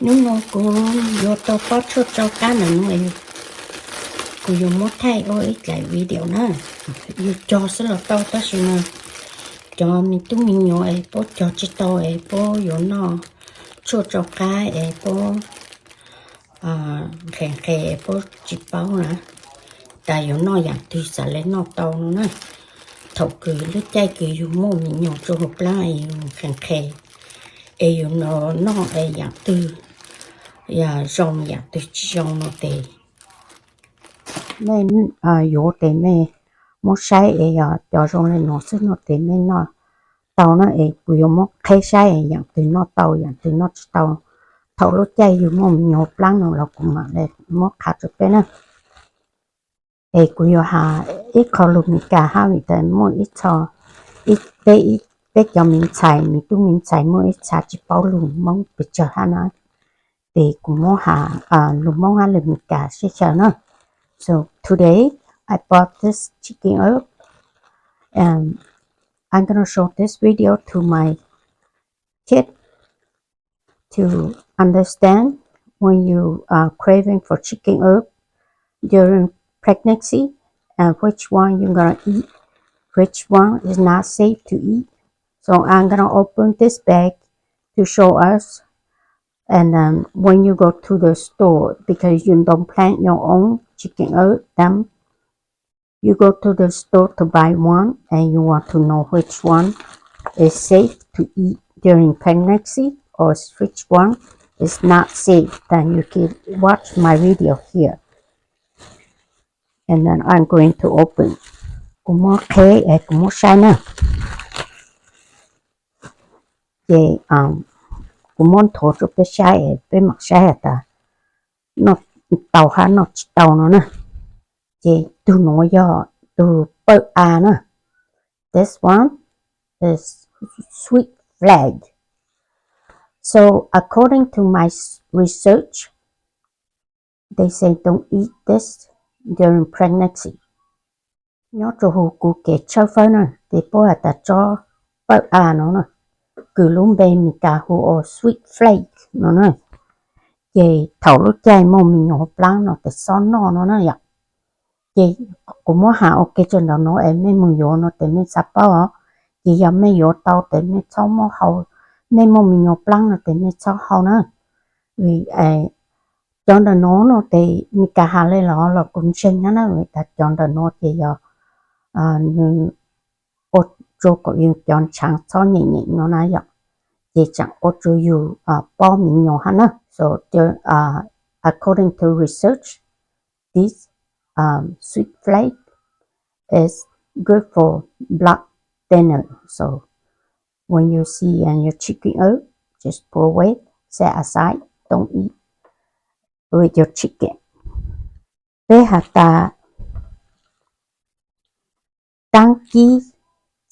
No, yo to pacho chocana no ku yo mo thai o ít lại video na yo cho sẽ là tao ta xin na cho mình tu mình nhỏ ấy po cho chỉ tao ấy po yo no cho cái ấy po khen khe po chỉ bao na tại yo no dạng thì sẽ lên nó tao nó na thầu cứ lúc chạy cứ yo mo mình nhỏ cho hộp lại khen khe ấy yo nó ấy dạng từ ya rong dạng từ trong nó tệ nên yo tệ mẹ một sai ấy cho rong lên nó sẽ nó tệ mẹ nó tàu nó ấy cứ yo một khai sai ấy dạng từ nó tàu dạng từ nó tàu thầu lúc chạy yo mo nhộp lăng nó là cũng mà để một khát chút cái nữa ấy cứ yo ha ít column cả ha vì thế mỗi ít cho ít để cho mình xài mình tu mình xài mỗi ít xài chỉ bao lùm mong bị chờ ha nó để cũng mua lùm mong ha lùm cả sẽ chờ nó. So today I bought this chicken egg and I'm gonna show this video to my kid to understand when you are craving for chicken egg during pregnancy and which one you're gonna eat, which one is not safe to eat. So I'm gonna open this bag to show us. And when you go to the store, because you don't plant your own chicken egg, then you go to the store to buy one and you want to know which one is safe to eat during pregnancy or which one is not safe, then you can watch my video here. And then I'm going to open. Como que como China. Thì como thổ cho cái sai cái mặt sai ta. Nó tàu ha nó tàu nó nè. Thì tu nói do tu bơ nè. This one is sweet flag. So according to my research, they say don't eat this during pregnancy. Nhớ cho hồ cụ kể cho phơi nè, thì bố ta cho bơ nó nè. Cứ luôn bên mình cả hồ sweet flake nó nè. Thì thầu lúc chạy mô mình nhỏ pláng nó, thì son nó nè vậy. Thì cũng muốn hạ ok trên đó nó em mấy mùi dỗ nó thì mình sắp bao thì giờ mấy dỗ tao thì mình cháu mô hầu mấy mô mình nhỏ pláng nó thì mình cháu hầu nè. Vì chọn đó nó thì mình cả hạ lên là cũng xinh nó nè. Vì ta chọn đó nó thì giờ ốt cho có yêu chọn chẳng cho nhẹ nhẹ nó nè vậy. Thì chẳng ốt cho yêu bao mình nhỏ hả nè. So according to research, this sweet flake is good for blood thinner. So when you see your chicken egg, just pull away, set aside, don't eat with your chicken. Bây hạt ta đăng ký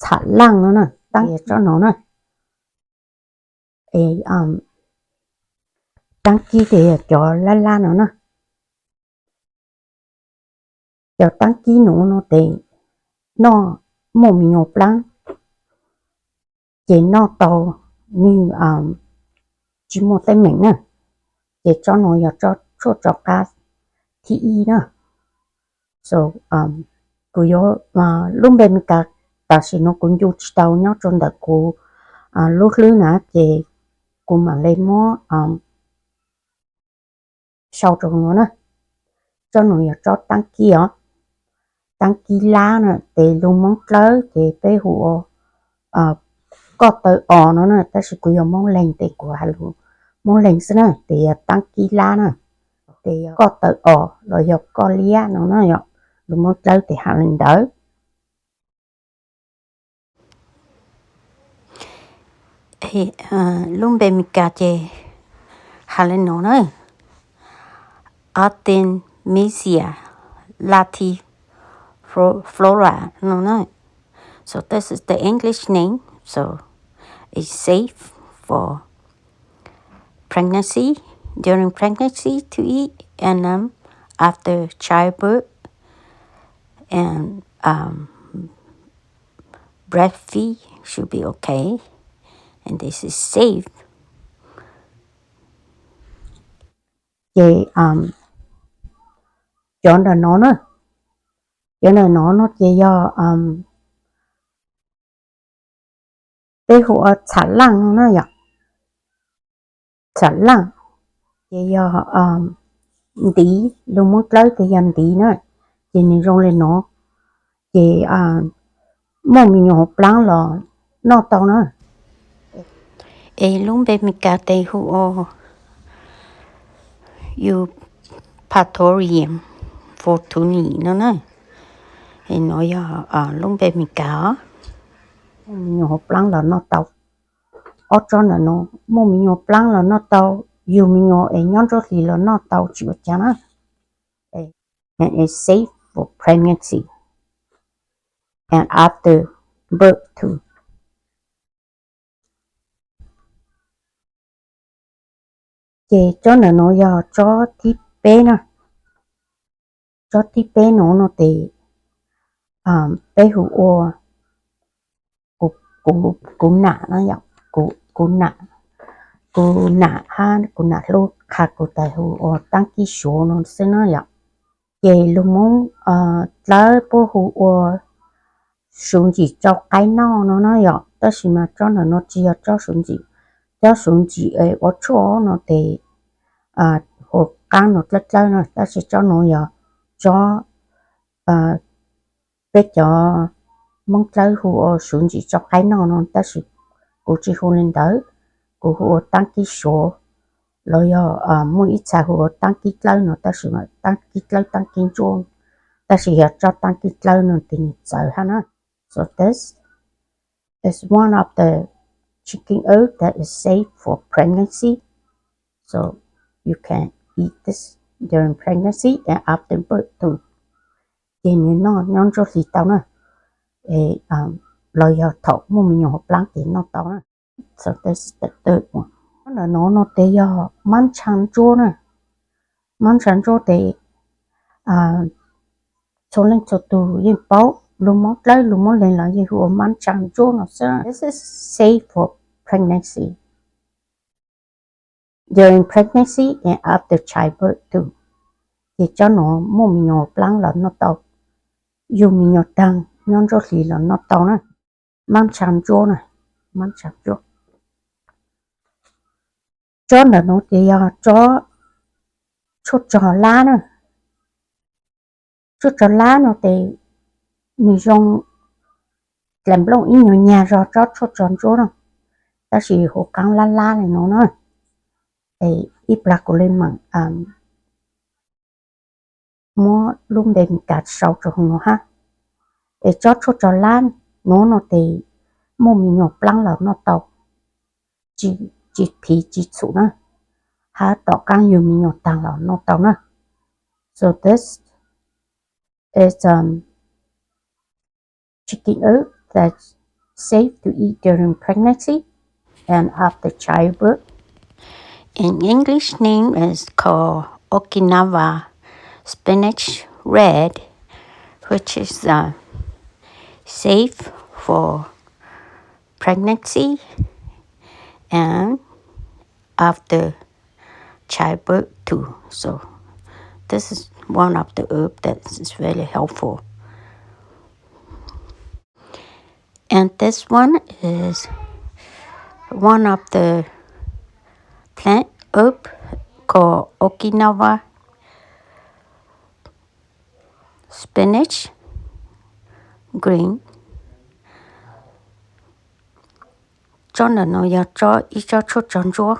thả lăng nó nè, đăng ký cho nó nè. Đăng ký để cho la nó nè. Cho đăng ký nó để nó mồm mình nhộp lăng. Chỉ nó to như chỉ một tay mình nè. Để cho nó cho cá thị y nè. So cô yo lúc bên cả ta sẽ nó cũng dùng tàu nhau trong đó cô lúc lứa nè thì cô mà lên mó sau trong nó nè cho nó cho tăng ký lá nè thì lúc món lỡ thì bé hùa có tới nó nè ta sẽ cô yo món lên thì của hà luôn món lên xí nè thì tăng ký lá nè thì có tới rồi yo có lia nó nè lúc món lỡ thì hà lên đỡ. Lúc bên mình cả chê hà lên nó nè Artemisia latiflora no no. So this is the English name. So it's safe for pregnancy, during pregnancy to eat, and after childbirth, and breastfeed should be okay. And this is safe. chị chọn là nó nữa cho nên nó chị do cái hộ sản lăng nó vậy sản lăng chị do tí lúc mất lấy thì dành tí nữa chị nên rong lên nó chị mong mình nhỏ pláng là nó tao nữa lúc bên mình cả tay hộ you Patorium Fortuny nó nè thì nói lúc bên mình cả mình nhỏ pláng là nó tao ở trong là nó mong mình nhỏ pláng là nó tao you mình nhỏ nhon cho thì là nó tao chịu chán á and it's safe for pregnancy and after birth too chị cho nó giờ cho tí bé nè cho tí bé nó thì bé hữu ô cũng nạ nó dọc cũng nạ ha cũng nạ luôn khá cũng tại hữu ô đăng ký số nó sẽ nó dọc chị lúc muốn lấy bố hữu ô xuống chỉ cho cái nó dọc đó là mà cho nó chỉ cho xuống chỉ ở chỗ nó thì hồ căng nó lết lên rồi ta sẽ cho nó giờ cho bé cho mong tới hồ xuống chỉ cho cái nó ta sẽ cô chỉ hồ lên tới cô hồ đăng ký số rồi mỗi ít xa hồ đăng ký lên nó ta sẽ đăng ký chuông ta sẽ cho đăng ký lên nó tình sợ ha nó so this is one of the chicken egg that is safe for pregnancy so you can eat this during pregnancy and after birth too. Thì nó cho thịt tao nè. Lời thọ mua mình nhỏ pláng thì nó tao nè. So this is the third one. Nó để man chan chua nè. Man chan chua thì cho lên cho tù yên báo lúc mốt lên là gì hùa man chan chua nó sẽ. This is safe for pregnancy. During pregnancy and after childbirth too. Thì cho nó mua mình nhỏ pláng là nó tao. Dù mình nhỏ tăng nhon cho thì là nó tao nè. Man chan chua nè. Man chan chua. Cho là nó thì cho lá nè. Cho lá nó thì mình dùng làm lông ít nhỏ nhà rồi cho chua nè. Ta chỉ hồ căng lá này nó nè. Ít bạc của lên mạng mua luôn để mình cắt sau cho nó ha. Để cho lá nó thì mua mình nhỏ pláng là nó tao. Chỉ phí chỉ số nè. Ha tao càng nhiều mình nhỏ tăng là nó tao nè. So this is chicken egg that's safe to eat during pregnancy and after childbirth. In English name is called Okinawa spinach red, which is safe for pregnancy and after childbirth too. So this is one of the herbs that is very helpful. And this one is one of the plant herb called Okinawa spinach green. Cho nó giờ cho ít cho chọn chúa.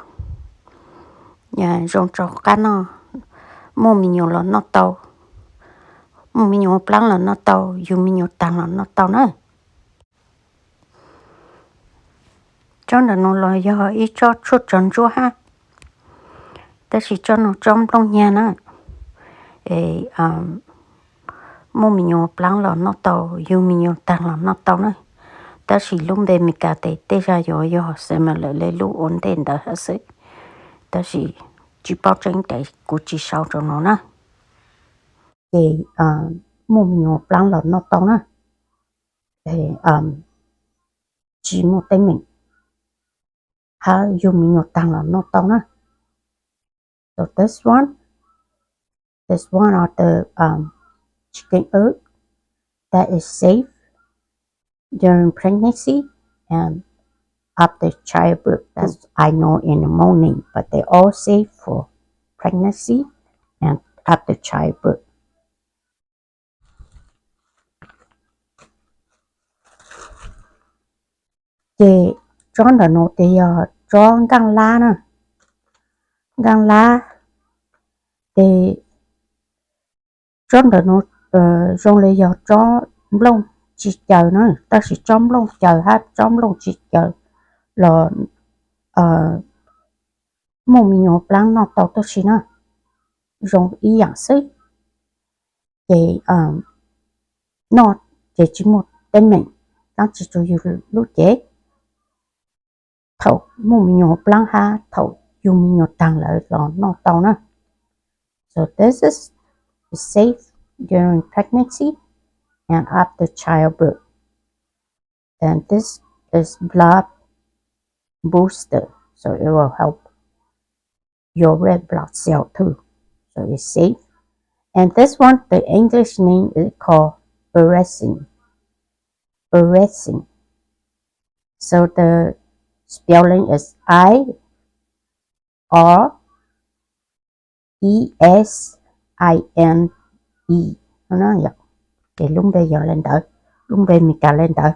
Nhà dùng cho cá nó mua mình nhiều là nó tàu. Mua mình nhiều pláng là nó tàu, dùng mình nhiều tăng là nó tàu nữa. Cho nó là giờ ít cho chọn chúa ha. Ta chỉ cho nó trong nhà nữa. Mua mình nhiều pláng là nó tàu, dùng mình nhiều tăng là nó tàu nữa. Ta chỉ lúc đây mình cả tê ra yo xem mà lại lúc ổn định đó hết sức. Ta chỉ bảo tránh để cô chỉ sao cho nó nè. Thì mua mình nhiều pláng là nó tao nè. Thì chỉ một tay mình. Ha dùng mình nhiều tăng là nó tao nè. So this one is one of the chicken egg that is safe during pregnancy and after childbirth. That's I know in the morning, but they all safe for pregnancy and after childbirth. Thì trong đó nó thì trong gang lá nè, gang lá thì trong đó nó trong lấy cho lông chỉ chờ nữa, ta chỉ trong lông chờ ha, trong lông chỉ chờ là một mình nhỏ plan nó tàu tôi chỉ nè, trong ý dạng sức thì nó chỉ một tên mình, đang chỉ cho yêu lúc chế thầu một mình nhỏ plan ha thầu dùng mình nhỏ tăng lại là nó tàu nè. So this is safe during pregnancy and after childbirth. And this is blood booster, so it will help your red blood cell too. So it's safe. And this one, the English name is called Beressin. Beressin. So the spelling is I-R-E-S-I-N. Nó vậy. Thì lúc bây giờ lên đỡ. Lúc bây mình cả lên đỡ.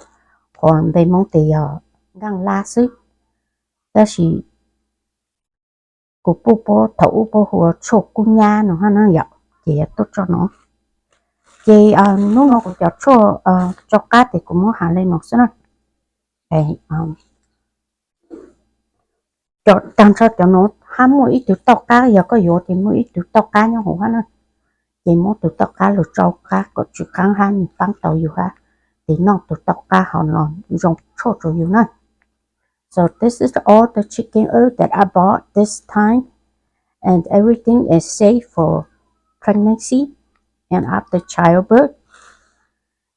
Còn bây mong thì găng la sức. Đó là của bố thấu bố hùa chốt của nhà nó vậy. Thì tốt cho nó. Thì nó cũng cho cá thì cũng muốn hạ lên nó sẽ này. Cho tăng cho nó ham mỗi ít từ tàu cá giờ có vô thì mỗi ít từ tàu cá nhau hổ ha. Thì mỗi từ tàu cá lột trâu cá có chữ kháng han tăng tàuอยู่ha. Thì nó từ tàu cá họ nó dùng chốt rồiอยู่nè. So this is all the chicken egg that I bought this time, and everything is safe for pregnancy and after childbirth.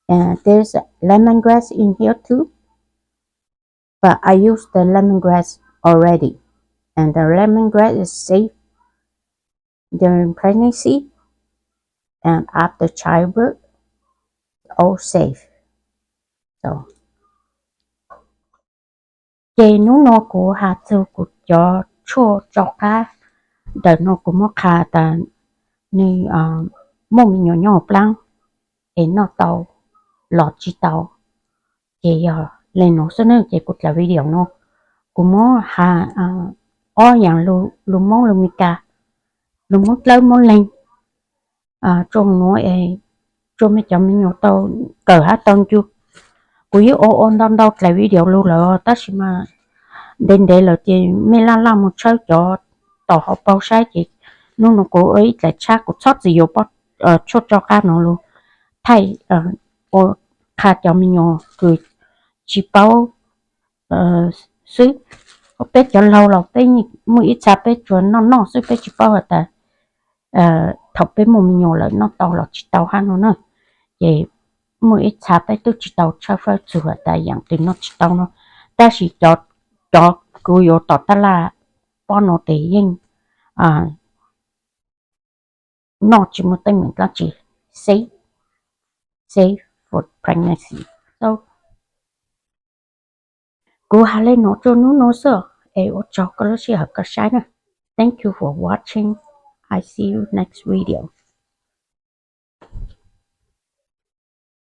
And there's lemongrass in here too, but I used the lemongrass already, and the lemongrass is safe during pregnancy and after childbirth, all safe. So cái nó của hạt châu của cho cá để nó của mất khá ta ni mình nhỏ plan để nó tàu lọt chỉ tàu thì lên nó sẽ nên cái cột là video nó cũng mất hà dạng lu mong lu mika lu mất lâu mất lên trong nó trong mấy chồng mình nhỏ tàu cỡ hát tông chưa cũng như ôn đâu lại video luôn là ta chỉ mà đến đây là thì mình làm một số cho tàu họ bao sai thì nó cố ấy lại chắc cũng sót gì bao chốt cho cá nó luôn thay khá cho mình nhỏ cứ chỉ bao xứ bé cho lâu bé mỗi ít cha bé chuẩn nó xứ bé chỉ bao là thọc bé một mình nhỏ lại nó tàu là chỉ tàu han nó nữa vậy mỗi ít cha bé tôi chỉ tàu cho phải sửa tại dạng thì nó chỉ tàu nó ta chỉ cho cứ yo tọt ta là bao nó để yên nó chỉ một tên mình là chỉ safe for pregnancy. So go hale no cho nó sơ ô cho cái nó sẽ hợp cái sai nè. Thank you for watching. I see you next video.